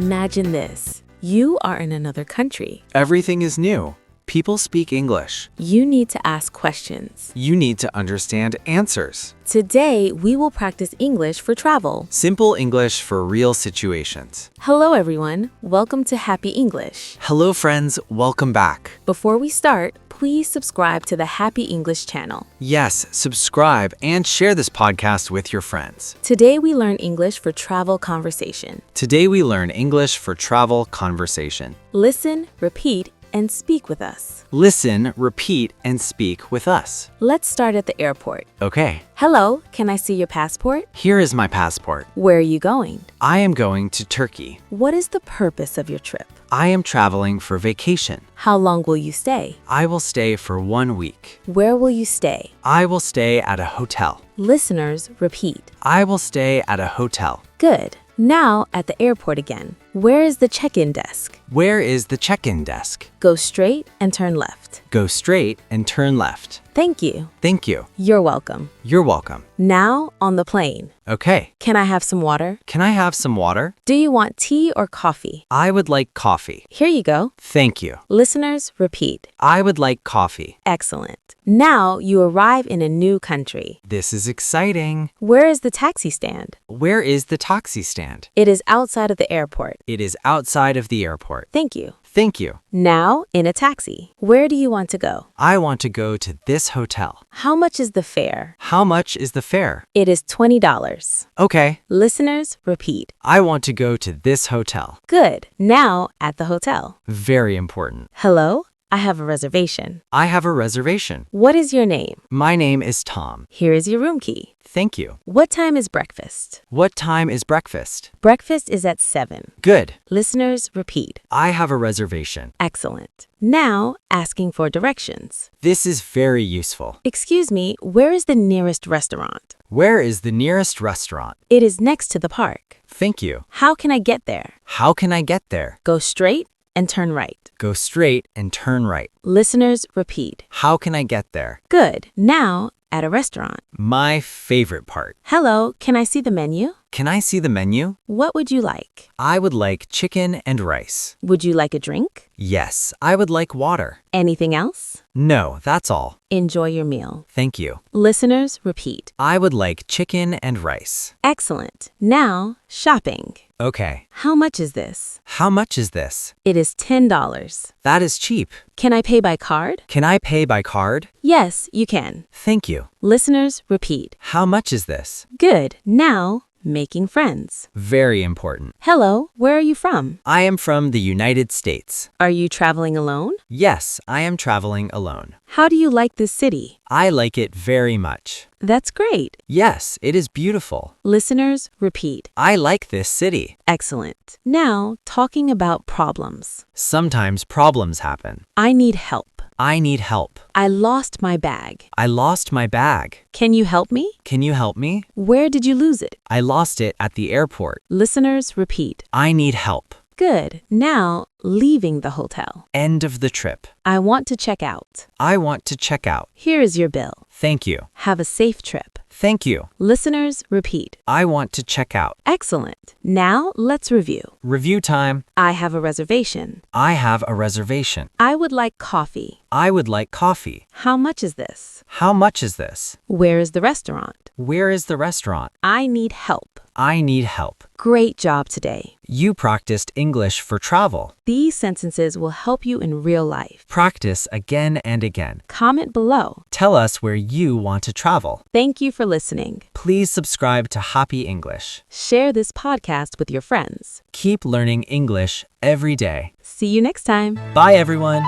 Imagine this. You are in another country. Everything is new. People speak English. You need to ask questions. You need to understand answers. Today, we will practice English for travel. Simple English for real situations. Hello, everyone. Welcome to Happy English. Hello, friends. Welcome back. Before we start, please subscribe to the Happy English channel. Yes, subscribe and share this podcast with your friends. Today, we learn English for travel conversation. Today we learn English for travel conversation. Listen, repeat, and speak with us. Listen, repeat, and speak with us. Let's start at the airport. Okay, Hello, can I see your passport? here is my passport. Where are you going? I am going to Turkey. What is the purpose of your trip? I am traveling for vacation. How long will you stay? I will stay for 1 week. Where will you stay? I will stay at a hotel. Listeners, repeat. I will stay at a hotel. Good. Now at the airport again. Where is the check-in desk? Where is the check-in desk? Go straight and turn left. Go straight and turn left. Thank you. Thank you. You're welcome. You're welcome. Now on the plane. Okay, Can I have some water? can I have some water? Do you want tea or coffee? I would like coffee. Here you go. Thank you. Listeners, repeat. I would like coffee. Excellent. Now you arrive in a new country. This is exciting. Where is the taxi stand? Where is the taxi stand? It is outside of the airport. It is outside of the airport. Thank you. Thank you. Now in a taxi. Where do you want to go? I want to go to this hotel. How much is the fare? How much is the fare? It is $20. Okay, Listeners, repeat. I want to go to this hotel. Good. Now at the hotel. Very important. Hello, I have a reservation. I have a reservation. What is your name? My name is Tom. Here is your room key. Thank you. What time is breakfast? What time is breakfast? Breakfast is at 7. Good. Listeners, repeat. I have a reservation. Excellent. Now asking for directions. This is very useful. Excuse me, where is the nearest restaurant? Where is the nearest restaurant? It is next to the park. Thank you. How can I get there? How can I get there? Go straight and turn right. Go straight and turn right. Listeners, repeat. How can I get there? Good. Now at a restaurant. My favorite part. Hello, can I see the menu? Can I see the menu? What would you like? I would like chicken and rice. Would you like a drink? Yes, I would like water. Anything else? No, that's all. Enjoy your meal. Thank you. Listeners, repeat. I would like chicken and rice. Excellent. Now, shopping. Okay. How much is this? How much is this? It is $10. That is cheap. Can I pay by card? Can I pay by card? Yes, you can. Thank you. Listeners, repeat. How much is this? Good. Now, making friends. Very important. Hello, where are you from? I am from the United States. Are you traveling alone? Yes, I am traveling alone. How do you like this city? I like it very much. That's great. Yes, it is beautiful. Listeners, repeat. I like this city. Excellent. Now, talking about problems. Sometimes problems happen. I need help. I need help. I lost my bag. I lost my bag. Can you help me? Can you help me? Where did you lose it? I lost it at the airport. Listeners, repeat. I need help. Good. Now, leaving the hotel. End of the trip. I want to check out. I want to check out. Here is your bill. Thank you. Have a safe trip. Thank you. Listeners, repeat. I want to check out. Excellent. Now, let's review. Review time. I have a reservation. I have a reservation. I would like coffee. I would like coffee. How much is this? How much is this? Where is the restaurant? Where is the restaurant? I need help. I need help. Great job today. You practiced English for travel. These sentences will help you in real life. Practice again and again. Comment below. Tell us where you want to travel. Thank you for listening. Please subscribe to Happy English. Share this podcast with your friends. Keep learning English every day. See you next time. Bye, everyone.